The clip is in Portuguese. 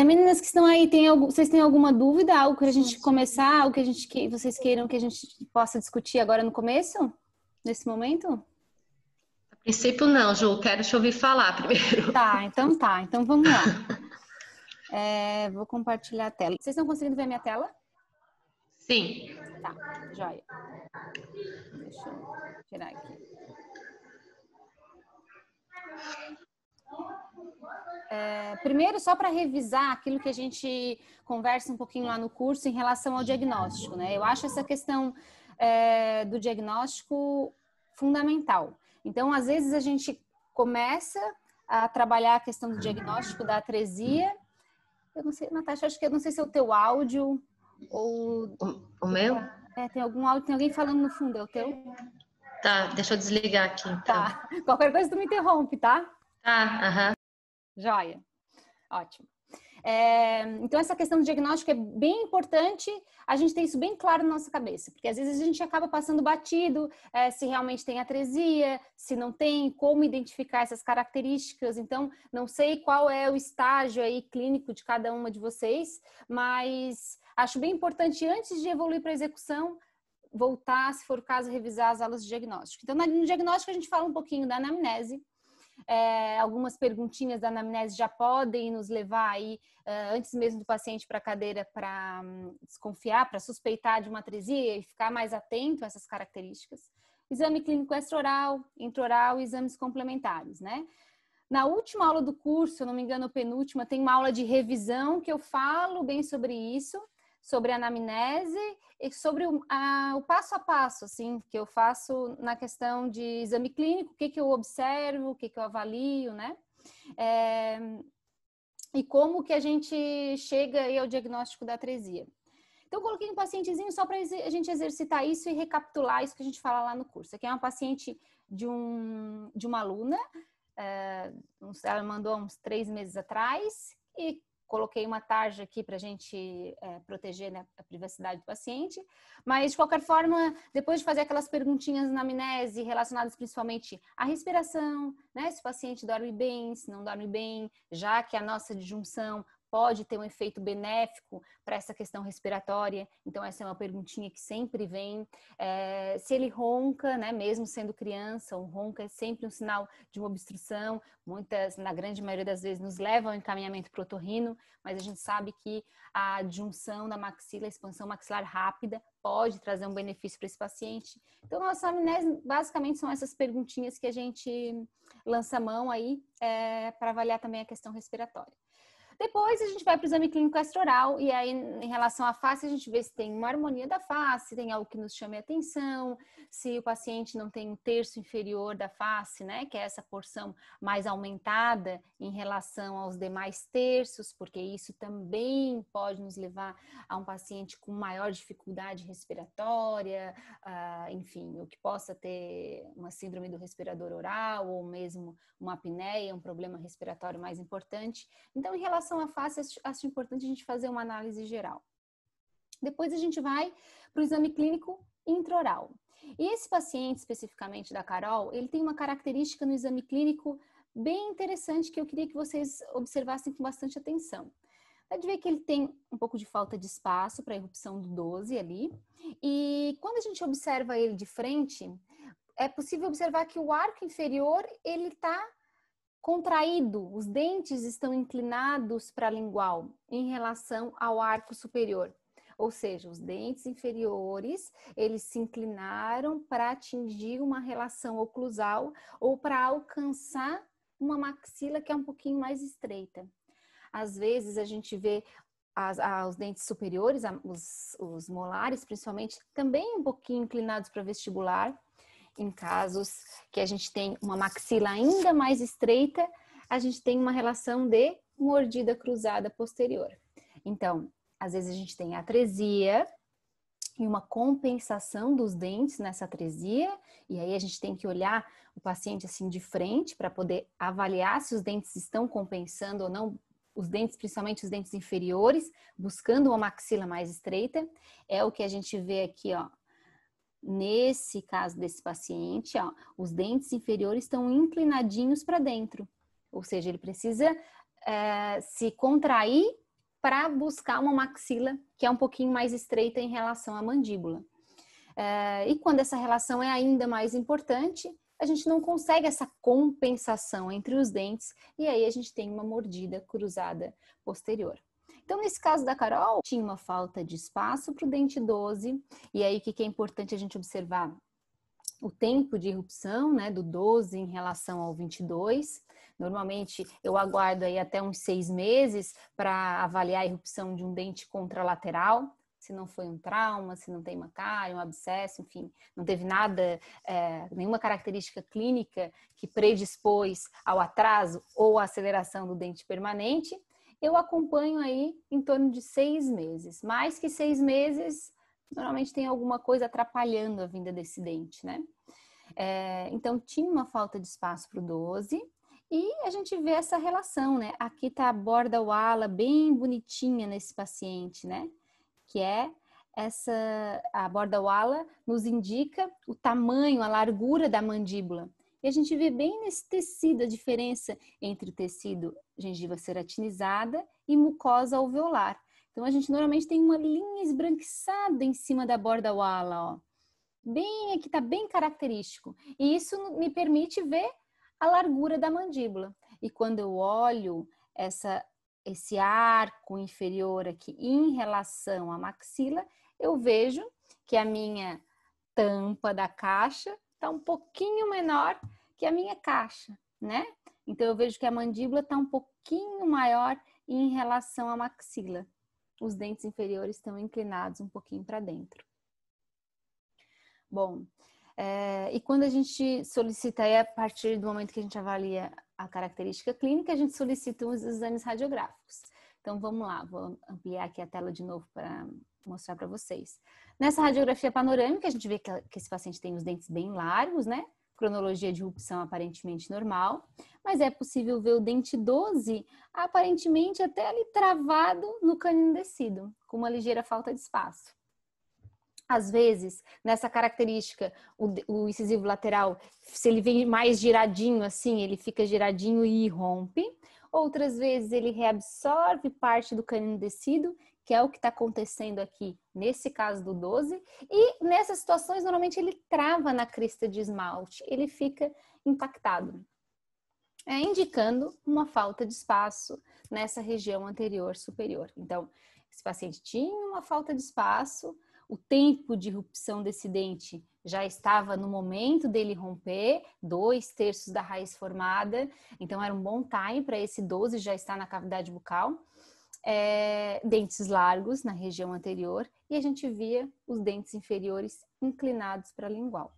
Meninas que estão aí, vocês têm alguma dúvida? Algo que a gente começar? Algo que vocês queiram que a gente possa discutir agora no começo? Nesse momento? A princípio não, Ju, quero te ouvir falar primeiro. Tá. Então vamos lá. Vou compartilhar a tela. Vocês estão conseguindo ver a minha tela? Sim. Tá, joia. Deixa eu tirar aqui. Primeiro, só para revisar aquilo que a gente conversa um pouquinho lá no curso em relação ao diagnóstico, né? Eu acho essa questão do diagnóstico fundamental. Então, às vezes a gente começa a trabalhar a questão do diagnóstico da atresia. Eu não sei, Natasha, acho que eu não sei se é o teu áudio ou... O meu? Tem algum áudio, tem alguém falando no fundo, é o teu? Tá, deixa eu desligar aqui então. Tá, qualquer coisa tu me interrompe, tá? Tá, aham. Joia, ótimo. Então, essa questão do diagnóstico é bem importante a gente ter isso bem claro na nossa cabeça, porque às vezes a gente acaba passando batido se realmente tem atresia, se não tem, como identificar essas características. Então, não sei qual é o estágio aí clínico de cada uma de vocês, mas acho bem importante, antes de evoluir para a execução, voltar, se for o caso, revisar as aulas de diagnóstico. Então, no diagnóstico a gente fala um pouquinho da anamnese. Algumas perguntinhas da anamnese já podem nos levar aí, antes mesmo do paciente para a cadeira, para desconfiar, para suspeitar de uma atresia e ficar mais atento a essas características. Exame clínico extra-oral, intra-oral e exames complementares, né? Na última aula do curso, se eu não me engano, penúltima, tem uma aula de revisão que eu falo bem sobre isso, sobre a anamnese e sobre o passo a passo, assim, que eu faço na questão de exame clínico, o que eu observo, o que eu avalio, né? E como que a gente chega aí ao diagnóstico da atresia. Então, eu coloquei um pacientezinho só para a gente exercitar isso e recapitular isso que a gente fala lá no curso. Aqui é uma paciente de uma aluna, ela mandou há uns 3 meses atrás, e coloquei uma tarja aqui para a gente proteger, né, a privacidade do paciente. Mas, de qualquer forma, depois de fazer aquelas perguntinhas na anamnese relacionadas principalmente à respiração, né, se o paciente dorme bem, se não dorme bem, já que a nossa disjunção pode ter um efeito benéfico para essa questão respiratória. Então, essa é uma perguntinha que sempre vem. Se ele ronca, né, mesmo sendo criança, o ronca é sempre um sinal de uma obstrução. Muitas, na grande maioria das vezes, nos levam ao encaminhamento para o otorrino, mas a gente sabe que a adjunção da maxila, a expansão maxilar rápida, pode trazer um benefício para esse paciente. Então, nossa anamnese, basicamente, são essas perguntinhas que a gente lança a mão aí para avaliar também a questão respiratória. Depois a gente vai para o exame clínico extra-oral e aí em relação à face a gente vê se tem uma harmonia da face, se tem algo que nos chame a atenção, se o paciente não tem um terço inferior da face, né, que é essa porção mais aumentada em relação aos demais terços, porque isso também pode nos levar a um paciente com maior dificuldade respiratória, enfim, o que possa ter uma síndrome do respirador oral ou mesmo uma apneia, um problema respiratório mais importante. Então, em relação à face, acho importante a gente fazer uma análise geral. Depois a gente vai para o exame clínico intraoral. E esse paciente, especificamente da Carol, ele tem uma característica no exame clínico bem interessante que eu queria que vocês observassem com bastante atenção. Pode ver que ele tem um pouco de falta de espaço para a erupção do 12 ali. E quando a gente observa ele de frente, é possível observar que o arco inferior, ele está contraído, os dentes estão inclinados para a lingual em relação ao arco superior. Ou seja, os dentes inferiores, eles se inclinaram para atingir uma relação oclusal ou para alcançar uma maxila que é um pouquinho mais estreita. Às vezes a gente vê os dentes superiores, os molares principalmente, também um pouquinho inclinados para vestibular. Em casos que a gente tem uma maxila ainda mais estreita, a gente tem uma relação de mordida cruzada posterior. Então, às vezes a gente tem atresia e uma compensação dos dentes nessa atresia, e aí a gente tem que olhar o paciente assim de frente para poder avaliar se os dentes estão compensando ou não, os dentes, principalmente os dentes inferiores, buscando uma maxila mais estreita. É o que a gente vê aqui, ó. Nesse caso desse paciente, ó, os dentes inferiores estão inclinadinhos para dentro, ou seja, ele precisa se contrair para buscar uma maxila que é um pouquinho mais estreita em relação à mandíbula. E quando essa relação é ainda mais importante, a gente não consegue essa compensação entre os dentes e aí a gente tem uma mordida cruzada posterior. Então, nesse caso da Carol, tinha uma falta de espaço para o dente 12, e aí o que é importante a gente observar? O tempo de irrupção, né, do 12 em relação ao 22. Normalmente eu aguardo aí até uns 6 meses para avaliar a irrupção de um dente contralateral, se não foi um trauma, se não tem uma cárie, um abscesso, enfim, não teve nada, nenhuma característica clínica que predispôs ao atraso ou à aceleração do dente permanente. Eu acompanho aí em torno de 6 meses. Mais que 6 meses, normalmente tem alguma coisa atrapalhando a vinda desse dente, né? Então, tinha uma falta de espaço para o 12 e a gente vê essa relação, né? Aqui tá a borda wala bem bonitinha nesse paciente, né? Que é a borda wala nos indica o tamanho, a largura da mandíbula. E a gente vê bem nesse tecido a diferença entre o tecido gengiva ceratinizada e mucosa alveolar. Então, a gente normalmente tem uma linha esbranquiçada em cima da borda wala, ó. Bem aqui, tá bem característico. E isso me permite ver a largura da mandíbula. E quando eu olho esse arco inferior aqui em relação à maxila, eu vejo que a minha tampa da caixa está um pouquinho menor que a minha caixa, né? Então, eu vejo que a mandíbula está um pouquinho maior em relação à maxila. Os dentes inferiores estão inclinados um pouquinho para dentro. Bom, e quando a gente solicita, aí a partir do momento que a gente avalia a característica clínica, a gente solicita os exames radiográficos. Então, vamos lá, vou ampliar aqui a tela de novo para mostrar para vocês. Nessa radiografia panorâmica, a gente vê que esse paciente tem os dentes bem largos, né? Cronologia de erupção aparentemente normal, mas é possível ver o dente 12 aparentemente até ali travado no canino descido, com uma ligeira falta de espaço. Às vezes, nessa característica, o incisivo lateral, se ele vem mais giradinho assim, ele fica giradinho e rompe. Outras vezes, ele reabsorve parte do canino descido, que é o que está acontecendo aqui, nesse caso do 12. E nessas situações, normalmente, ele trava na crista de esmalte, ele fica impactado, indicando uma falta de espaço nessa região anterior superior. Então, esse paciente tinha uma falta de espaço, o tempo de irrupção desse dente já estava no momento dele romper, 2/3 da raiz formada, então era um bom time para esse 12 já estar na cavidade bucal. Dentes largos na região anterior e a gente via os dentes inferiores inclinados para a lingual.